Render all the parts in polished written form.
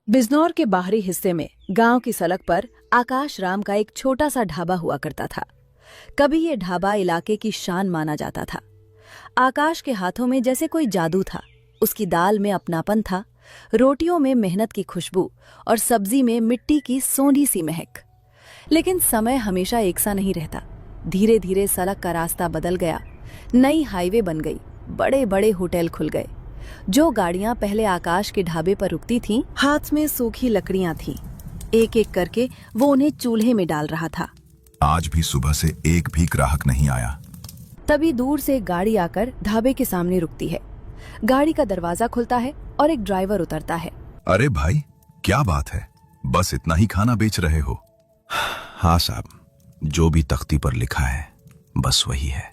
बिजनौर के बाहरी हिस्से में गांव की सड़क पर आकाश राम का एक छोटा सा ढाबा हुआ करता था। कभी ये ढाबा इलाके की शान माना जाता था। आकाश के हाथों में जैसे कोई जादू था। उसकी दाल में अपनापन था, रोटियों में मेहनत की खुशबू और सब्जी में मिट्टी की सोंधी सी महक। लेकिन समय हमेशा एक सा नहीं रहता। धीरे धीरे सड़क का रास्ता बदल गया, नई हाईवे बन गई, बड़े बड़े होटल खुल गए। जो गाड़ियां पहले आकाश के ढाबे पर रुकती थीं, हाथ में सूखी लकड़ियां थीं। एक एक करके वो उन्हें चूल्हे में डाल रहा था। आज भी सुबह से एक भी ग्राहक नहीं आया। तभी दूर से एक गाड़ी आकर ढाबे के सामने रुकती है। गाड़ी का दरवाजा खुलता है और एक ड्राइवर उतरता है। अरे भाई, क्या बात है? बस इतना ही खाना बेच रहे हो? हाँ साहब, जो भी तख्ती पर लिखा है बस वही है।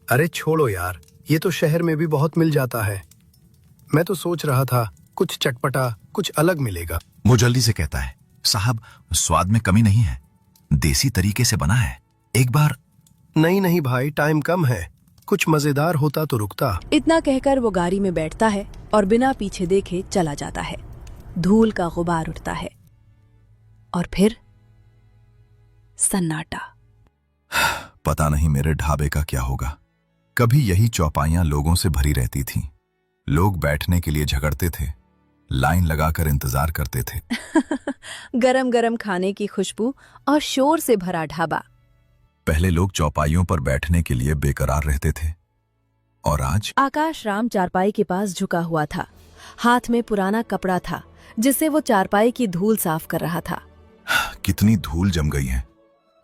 अरे छोड़ो यार, ये तो शहर में भी बहुत मिल जाता है। मैं तो सोच रहा था कुछ चटपटा, कुछ अलग मिलेगा। वो जल्दी से कहता है, साहब स्वाद में कमी नहीं है, देसी तरीके से बना है, एक बार। नहीं नहीं भाई, टाइम कम है, कुछ मजेदार होता तो रुकता। इतना कहकर वो गाड़ी में बैठता है और बिना पीछे देखे चला जाता है। धूल का गुबार उठता है और फिर सन्नाटा। पता नहीं मेरे ढाबे का क्या होगा। कभी यही चौपाइयां लोगों से भरी रहती थीं। लोग बैठने के लिए झगड़ते थे, लाइन लगाकर इंतजार करते थे। गरम गरम खाने की खुशबू और शोर से भरा ढाबा। पहले लोग चौपाइयों पर बैठने के लिए बेकरार रहते थे, और आज आकाश राम चारपाई के पास झुका हुआ था। हाथ में पुराना कपड़ा था जिससे वो चारपाई की धूल साफ कर रहा था। कितनी धूल जम गई है।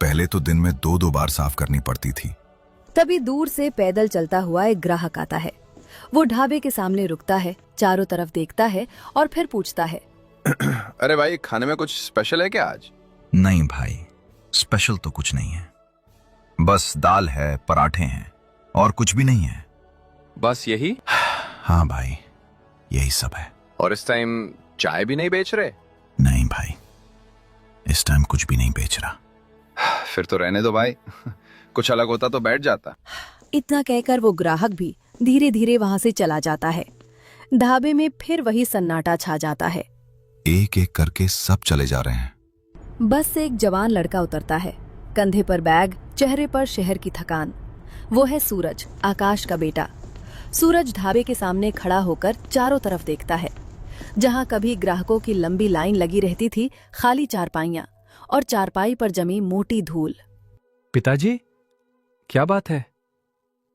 पहले तो दिन में 2-2 बार साफ करनी पड़ती थी। तभी दूर से पैदल चलता हुआ एक ग्राहक आता है। वो ढाबे के सामने रुकता है, चारों तरफ देखता है और फिर पूछता है, अरे भाई, खाने में कुछ स्पेशल है क्या आज? नहीं भाई, स्पेशल तो कुछ नहीं है, बस दाल है, पराठे हैं और कुछ भी नहीं है। बस यही? हाँ भाई, यही सब है। और इस टाइम चाय भी नहीं बेच रहे? नहीं भाई, इस टाइम कुछ भी नहीं बेच रहा। फिर तो रहने दो भाई, कुछ अलग होता तो बैठ जाता। इतना कहकर वो ग्राहक भी धीरे धीरे वहां से चला जाता है। ढाबे में फिर वही सन्नाटा छा जाता है। एक एक करके सब चले जा रहे हैं। बस से एक जवान लड़का उतरता है, कंधे पर बैग, चेहरे पर शहर की थकान। वो है सूरज, आकाश का बेटा। सूरज ढाबे के सामने खड़ा होकर चारों तरफ देखता है। जहां कभी ग्राहकों की लंबी लाइन लगी रहती थी, खाली चारपाइयां और चारपाई पर जमी मोटी धूल। पिताजी, क्या बात है?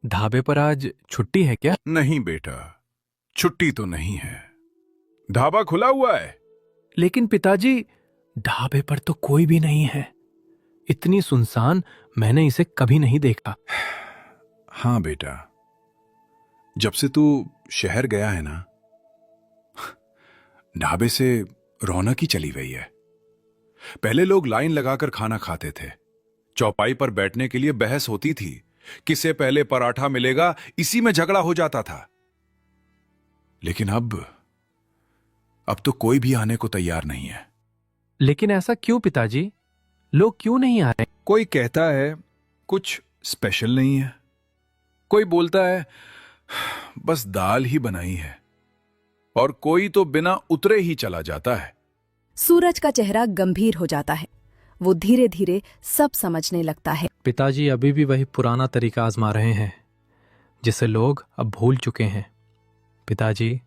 ढाबे पर आज छुट्टी है क्या? नहीं बेटा, छुट्टी तो नहीं है, ढाबा खुला हुआ है। लेकिन पिताजी, ढाबे पर तो कोई भी नहीं है। इतनी सुनसान मैंने इसे कभी नहीं देखा। हाँ बेटा, जब से तू शहर गया है ना, ढाबे से रौनक ही चली गई है। पहले लोग लाइन लगाकर खाना खाते थे, चौपाई पर बैठने के लिए बहस होती थी, किसे पहले पराठा मिलेगा, इसी में झगड़ा हो जाता था। लेकिन अब तो कोई भी आने को तैयार नहीं है। लेकिन ऐसा क्यों पिताजी? लोग क्यों नहीं आ रहे? कोई कहता है कुछ स्पेशल नहीं है, कोई बोलता है बस दाल ही बनाई है, और कोई तो बिना उतरे ही चला जाता है। सूरज का चेहरा गंभीर हो जाता है। वो धीरे धीरे सब समझने लगता है। पिताजी अभी भी वही पुराना तरीका आजमा रहे हैं जिसे लोग अब भूल चुके हैं। पिताजी,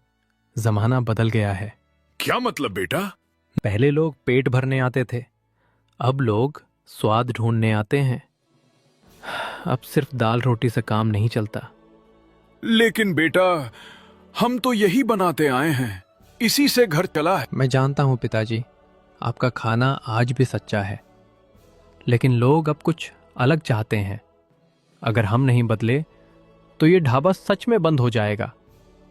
जमाना बदल गया है। क्या मतलब बेटा? पहले लोग पेट भरने आते थे, अब लोग स्वाद ढूंढने आते हैं। अब सिर्फ दाल रोटी से काम नहीं चलता। लेकिन बेटा, हम तो यही बनाते आए हैं, इसी से घर चला है। मैं जानता हूं पिताजी, आपका खाना आज भी सच्चा है, लेकिन लोग अब कुछ अलग चाहते हैं। अगर हम नहीं बदले तो ये ढाबा सच में बंद हो जाएगा।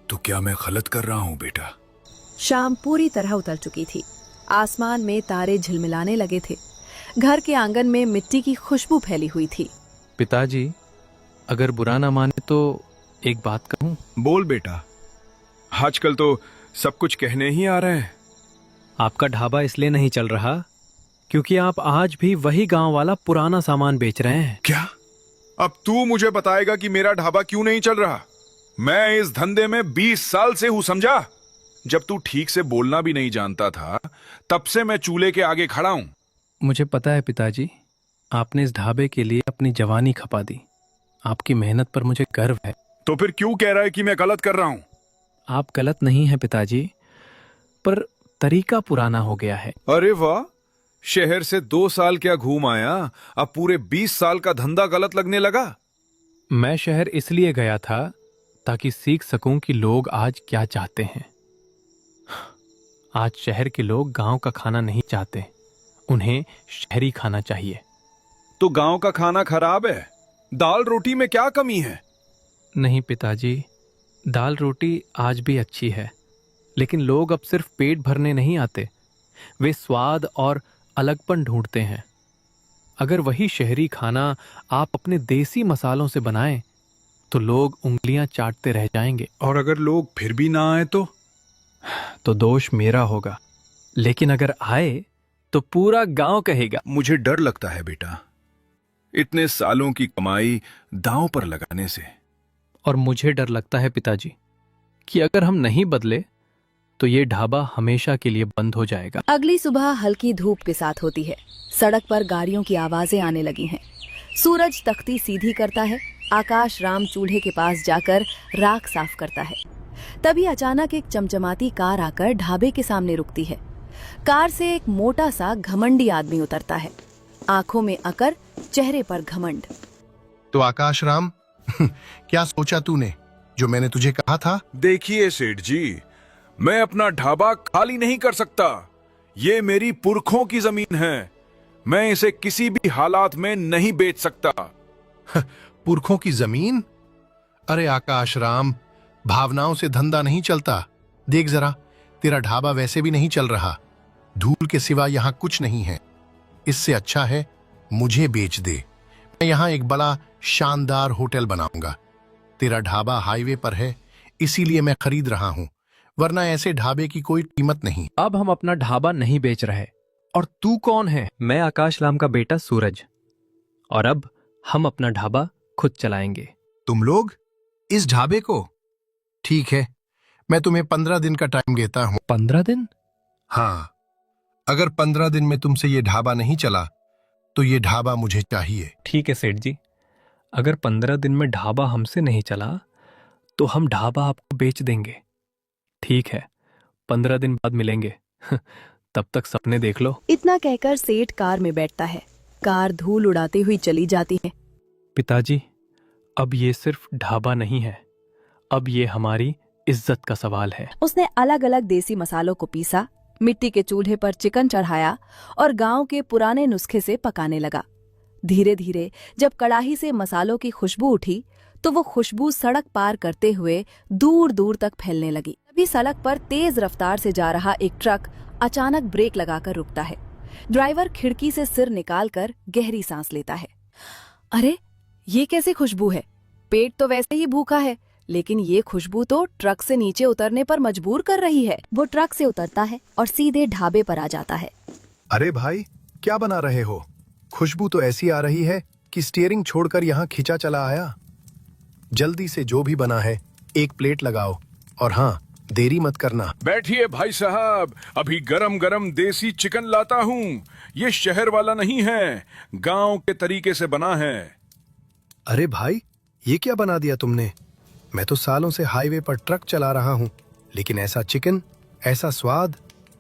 तो क्या मैं गलत कर रहा हूं बेटा? शाम पूरी तरह उतर चुकी थी। आसमान में तारे झिलमिलाने लगे थे। घर के आंगन में मिट्टी की खुशबू फैली हुई थी। पिताजी, अगर बुरा ना माने तो एक बात कहूं? बोल बेटा, आजकल तो सब कुछ कहने ही आ रहे हैं। आपका ढाबा इसलिए नहीं चल रहा क्योंकि आप आज भी वही गांव वाला पुराना सामान बेच रहे हैं। क्या? अब तू मुझे बताएगा कि मेरा ढाबा क्यों नहीं चल रहा? मैं इस धंधे में 20 साल से हूं, समझा? जब तू ठीक से बोलना भी नहीं जानता था तब से मैं चूल्हे के आगे खड़ा हूं। मुझे पता है पिताजी, आपने इस ढाबे के लिए अपनी जवानी खपा दी। आपकी मेहनत पर मुझे गर्व है। तो फिर क्यों कह रहा है कि मैं गलत कर रहा हूं? आप गलत नहीं हैं पिताजी, पर तरीका पुराना हो गया है। अरे वाह, शहर से 2 साल क्या घूम आया, अब पूरे 20 साल का धंधा गलत लगने लगा। मैं शहर इसलिए गया था ताकि सीख सकूं कि लोग आज क्या चाहते हैं। आज शहर के लोग गांव का खाना नहीं चाहते, उन्हें शहरी खाना चाहिए। तो गांव का खाना खराब है? दाल रोटी में क्या कमी है? नहीं पिताजी, दाल रोटी आज भी अच्छी है, लेकिन लोग अब सिर्फ पेट भरने नहीं आते, वे स्वाद और अलगपन ढूंढते हैं। अगर वही शहरी खाना आप अपने देसी मसालों से बनाएं, तो लोग उंगलियां चाटते रह जाएंगे। और अगर लोग फिर भी ना आए तो दोष मेरा होगा, लेकिन अगर आए तो पूरा गांव कहेगा। मुझे डर लगता है बेटा, इतने सालों की कमाई दांव पर लगाने से। और मुझे डर लगता है पिताजी कि अगर हम नहीं बदले तो ये ढाबा हमेशा के लिए बंद हो जाएगा। अगली सुबह हल्की धूप के साथ होती है। सड़क पर गाड़ियों की आवाजें आने लगी हैं। सूरज तख्ती सीधी करता है। आकाश राम चूल्हे के पास जाकर राख साफ करता है। तभी अचानक एक चमचमाती कार आकर ढाबे के सामने रुकती है। कार से एक मोटा सा घमंडी आदमी उतरता है, आंखों में अकर, चेहरे पर घमंड। तो आकाश राम, क्या सोचा तूने जो मैंने तुझे कहा था? देखिए सेठ जी, मैं अपना ढाबा खाली नहीं कर सकता। ये मेरी पुरखों की जमीन है, मैं इसे किसी भी हालात में नहीं बेच सकता। पुरखों की जमीन? अरे आकाश राम, भावनाओं से धंधा नहीं चलता। देख जरा, तेरा ढाबा वैसे भी नहीं चल रहा, धूल के सिवा यहाँ कुछ नहीं है। इससे अच्छा है मुझे बेच दे, मैं यहाँ एक बड़ा शानदार होटल बनाऊंगा। तेरा ढाबा हाईवे पर है, इसीलिए मैं खरीद रहा हूँ, वरना ऐसे ढाबे की कोई कीमत नहीं। अब हम अपना ढाबा नहीं बेच रहे। और तू कौन है? मैं आकाश राम का बेटा सूरज, और अब हम अपना ढाबा खुद चलाएंगे। तुम लोग इस ढाबे को? ठीक है, मैं तुम्हें 15 दिन का टाइम देता हूँ। 15 दिन? हाँ, अगर 15 दिन में तुमसे ये ढाबा नहीं चला तो ये ढाबा मुझे चाहिए। ठीक है सेठ जी, अगर 15 दिन में ढाबा हमसे नहीं चला तो हम ढाबा आपको बेच देंगे। ठीक है, 15 दिन बाद मिलेंगे। तब तक सपने देख लो। इतना कहकर सेठ कार में बैठता है। कार धूल उड़ाती हुई चली जाती है। पिताजी, अब ये सिर्फ ढाबा नहीं है, अब ये हमारी इज्जत का सवाल है। उसने अलग अलग देसी मसालों को पीसा, मिट्टी के चूल्हे पर चिकन चढ़ाया और गांव के पुराने नुस्खे से पकाने लगा। धीरे धीरे जब कड़ाही से मसालों की खुशबू उठी तो वो खुशबू सड़क पार करते हुए दूर दूर तक फैलने लगी। तभी सड़क पर तेज रफ्तार से जा रहा एक ट्रक अचानक ब्रेक लगाकर रुकता है। ड्राइवर खिड़की से सिर निकालकर गहरी सांस लेता है। अरे, ये कैसी खुशबू है? पेट तो वैसे ही भूखा है, लेकिन ये खुशबू तो ट्रक से नीचे उतरने पर मजबूर कर रही है। वो ट्रक से उतरता है और सीधे ढाबे पर आ जाता है। अरे भाई, क्या बना रहे हो? खुशबू तो ऐसी आ रही है कि स्टीयरिंग छोड़कर यहाँ खींचा चला आया। जल्दी से जो भी बना है एक प्लेट लगाओ, और हाँ, देरी मत करना। बैठिए भाई साहब, अभी गरम गरम देसी चिकन लाता हूँ। ये शहर वाला नहीं है, गांव के तरीके से बना है। अरे भाई, ये क्या बना दिया तुमने? मैं तो सालों से हाईवे पर ट्रक चला रहा हूँ, लेकिन ऐसा चिकन, ऐसा स्वाद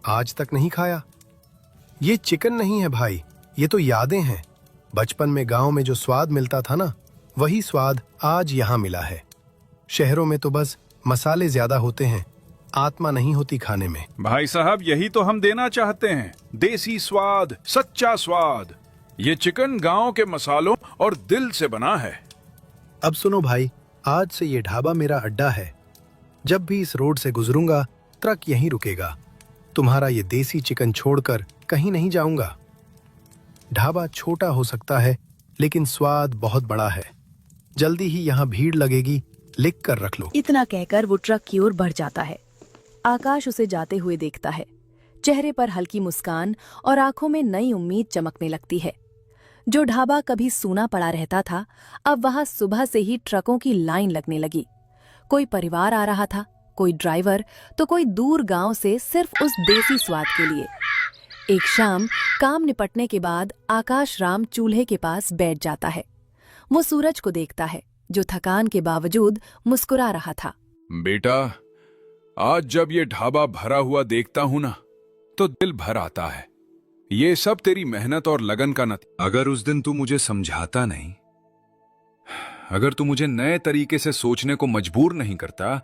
आज तक नहीं खाया। ये चिकन नहीं है भाई, ये तो यादें हैं। बचपन में गांव में जो स्वाद मिलता था ना, वही स्वाद आज यहाँ मिला है। शहरों में तो बस मसाले ज्यादा होते हैं, आत्मा नहीं होती खाने में। भाई साहब, यही तो हम देना चाहते हैं, देसी स्वाद, सच्चा स्वाद। ये चिकन गांव के मसालों और दिल से बना है। अब सुनो भाई, आज से ये ढाबा मेरा अड्डा है। जब भी इस रोड से गुजरूंगा, ट्रक यहीं रुकेगा। तुम्हारा ये देसी चिकन छोड़कर कहीं नहीं जाऊंगा। ढाबा छोटा हो सकता है, लेकिन स्वाद बहुत बड़ा है। जल्दी ही यहाँ भीड़ लगेगी, लिख कर रख लो। इतना कहकर वो ट्रक की ओर बढ़ जाता है। आकाश उसे जाते हुए देखता है। चेहरे पर हल्की मुस्कान और आंखों में नई उम्मीद चमकने लगती है। जो ढाबा कभी सूना पड़ा रहता था, अब वहां सुबह से ही ट्रकों की लाइन लगने लगी। कोई परिवार आ रहा था, कोई ड्राइवर तो कोई दूर गांव से सिर्फ उस देसी स्वाद के लिए। एक शाम काम निपटने के बाद आकाश राम चूल्हे के पास बैठ जाता है। वो सूरज को देखता है जो थकान के बावजूद मुस्कुरा रहा था। बेटा, आज जब ये ढाबा भरा हुआ देखता हूं ना, तो दिल भर आता है। ये सब तेरी मेहनत और लगन का नतीजा। अगर उस दिन तू मुझे समझाता नहीं, अगर तू मुझे नए तरीके से सोचने को मजबूर नहीं करता,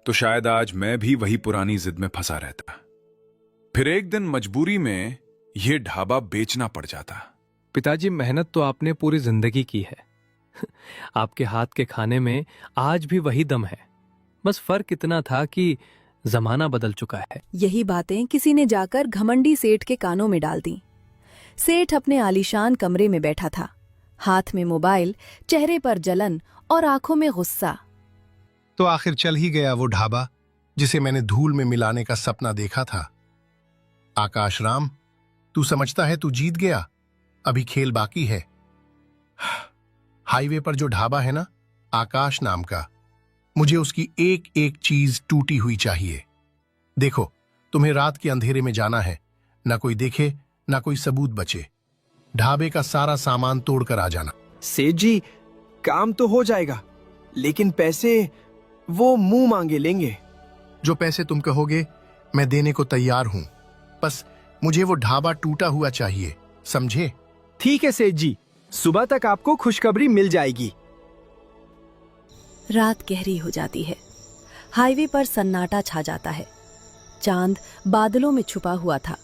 तो शायद आज मैं भी वही पुरानी जिद में फंसा रहता। फिर एक दिन मजबूरी में यह ढाबा बेचना पड़ जाता। पिताजी, मेहनत तो आपने पूरी जिंदगी की है। आपके हाथ के खाने में आज भी वही दम है, बस फर्क इतना था कि जमाना बदल चुका है। यही बातें किसी ने जाकर घमंडी सेठ के कानों में डाल दी। सेठ अपने आलीशान कमरे में बैठा था, हाथ में मोबाइल, चेहरे पर जलन और आंखों में गुस्सा। तो आखिर चल ही गया वो ढाबा जिसे मैंने धूल में मिलाने का सपना देखा था। आकाश राम, तू समझता है तू जीत गया, अभी खेल बाकी है। हाईवे पर जो ढाबा है ना, आकाश नाम का, मुझे उसकी एक एक चीज टूटी हुई चाहिए। देखो, तुम्हें रात के अंधेरे में जाना है, ना कोई देखे ना कोई सबूत बचे। ढाबे का सारा सामान तोड़कर आ जाना। सेठ जी, काम तो हो जाएगा, लेकिन पैसे वो मुंह मांगे लेंगे। जो पैसे तुम कहोगे मैं देने को तैयार हूं, बस मुझे वो ढाबा टूटा हुआ चाहिए, समझे? ठीक है सेठ जी, सुबह तक आपको खुशखबरी मिल जाएगी। रात गहरी हो जाती है। हाईवे पर सन्नाटा छा जाता है। चांद बादलों में छुपा हुआ था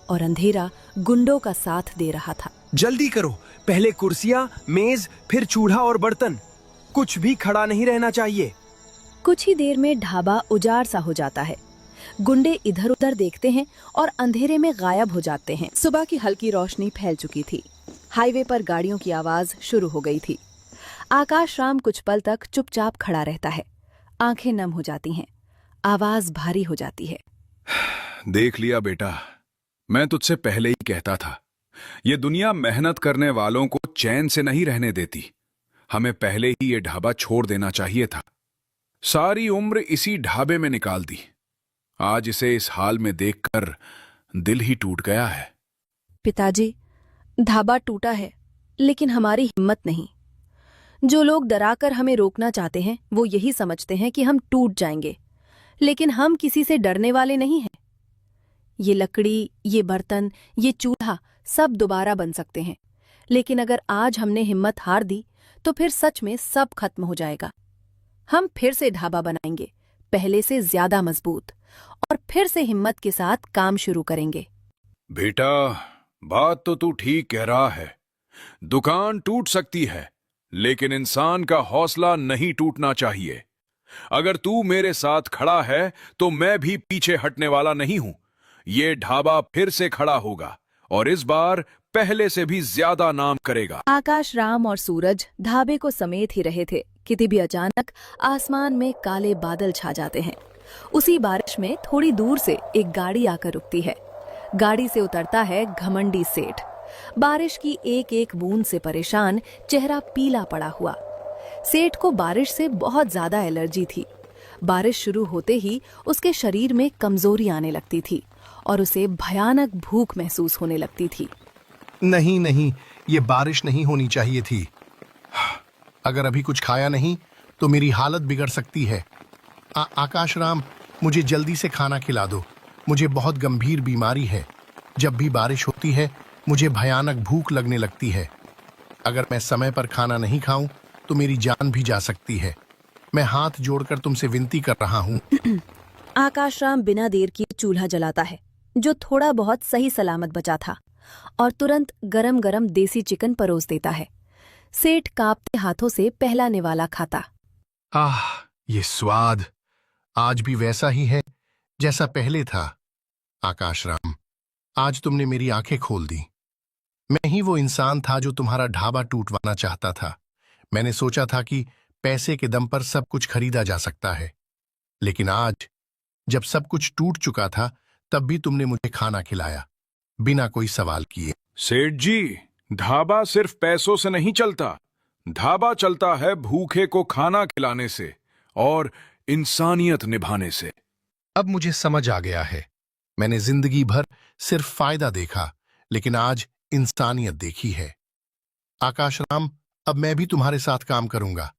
और अंधेरा गुंडों का साथ दे रहा था। जल्दी करो, पहले कुर्सियां, मेज, फिर चूल्हा और बर्तन। कुछ भी खड़ा नहीं रहना चाहिए। कुछ ही देर में ढाबा उजाड़ सा हो जाता है। गुंडे इधर उधर देखते हैं और अंधेरे में गायब हो जाते हैं। सुबह की हल्की रोशनी फैल चुकी थी। हाईवे पर गाड़ियों की आवाज शुरू हो गई थी। आकाश राम कुछ पल तक चुपचाप खड़ा रहता है। आंखें नम हो जाती हैं, आवाज भारी हो जाती है। देख लिया बेटा, मैं तुझसे पहले ही कहता था, ये दुनिया मेहनत करने वालों को चैन से नहीं रहने देती। हमें पहले ही ये ढाबा छोड़ देना चाहिए था। सारी उम्र इसी ढाबे में निकाल दी। आज इसे इस हाल में देखकर दिल ही टूट गया है। पिताजी, ढाबा टूटा है, लेकिन हमारी हिम्मत नहीं। जो लोग डराकर हमें रोकना चाहते हैं, वो यही समझते हैं कि हम टूट जाएंगे, लेकिन हम किसी से डरने वाले नहीं हैं। ये लकड़ी, ये बर्तन, ये चूल्हा सब दोबारा बन सकते हैं, लेकिन अगर आज हमने हिम्मत हार दी तो फिर सच में सब खत्म हो जाएगा। हम फिर से ढाबा बनाएंगे, पहले से ज्यादा मजबूत, और फिर से हिम्मत के साथ काम शुरू करेंगे। बेटा, बात तो तू ठीक कह रहा है। दुकान टूट सकती है, लेकिन इंसान का हौसला नहीं टूटना चाहिए। अगर तू मेरे साथ खड़ा है तो मैं भी पीछे हटने वाला नहीं हूं। ये ढाबा फिर से खड़ा होगा और इस बार पहले से भी ज्यादा नाम करेगा। आकाश राम और सूरज ढाबे को समेत ही रहे थे कि तभी अचानक आसमान में काले बादल छा जाते हैं। उसी बारिश में थोड़ी दूर से एक गाड़ी आकर रुकती है। गाड़ी से उतरता है घमंडी सेठ। बारिश की एक एक बूंद से परेशान, चेहरा पीला पड़ा हुआ। सेठ को बारिश से बहुत ज्यादा एलर्जी थी। बारिश शुरू होते ही उसके शरीर में कमजोरी आने लगती थी और उसे भयानक भूख महसूस होने लगती थी। नहीं नहीं, ये बारिश नहीं होनी चाहिए थी। अगर अभी कुछ खाया नहीं तो मेरी हालत बिगड़ सकती है। आकाश राम, मुझे जल्दी से खाना खिला दो। मुझे बहुत गंभीर बीमारी है। जब भी बारिश होती है मुझे भयानक भूख लगने लगती है। अगर मैं समय पर खाना नहीं खाऊं तो मेरी जान भी जा सकती है। मैं हाथ जोड़कर तुमसे विनती कर रहा हूं। आकाश राम बिना देर किए चूल्हा जलाता है, जो थोड़ा बहुत सही सलामत बचा था, और तुरंत गरम गरम देसी चिकन परोस देता है। सेठ कांपते हाथों से पहला निवाला खाता। आह, ये स्वाद आज भी वैसा ही है जैसा पहले था। आकाश राम, आज तुमने मेरी आंखें खोल दी। मैं ही वो इंसान था जो तुम्हारा ढाबा टूटवाना चाहता था। मैंने सोचा था कि पैसे के दम पर सब कुछ खरीदा जा सकता है, लेकिन आज जब सब कुछ टूट चुका था तब भी तुमने मुझे खाना खिलाया बिना कोई सवाल किए। सेठ जी, ढाबा सिर्फ पैसों से नहीं चलता। ढाबा चलता है भूखे को खाना खिलाने से और इंसानियत निभाने से। अब मुझे समझ आ गया है। मैंने जिंदगी भर सिर्फ फायदा देखा, लेकिन आज इंसानियत देखी है। आकाश राम, अब मैं भी तुम्हारे साथ काम करूंगा।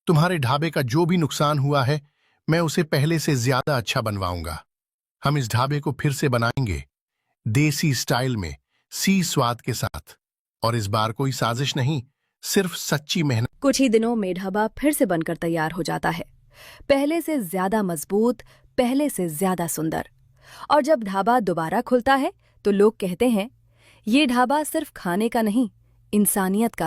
तुम्हारे ढाबे का जो भी नुकसान हुआ है, मैं उसे पहले से ज्यादा अच्छा बनवाऊंगा। हम इस ढाबे को फिर से बनाएंगे, देसी स्टाइल में, सी स्वाद के साथ। और इस बार कोई साजिश नहीं, सिर्फ सच्ची मेहनत। कुछ ही दिनों में ढाबा फिर से बनकर तैयार हो जाता है, पहले से ज्यादा मजबूत, पहले से ज्यादा सुंदर। और जब ढाबा दोबारा खुलता है तो लोग कहते हैं, ये ढाबा सिर्फ खाने का नहीं, इंसानियत का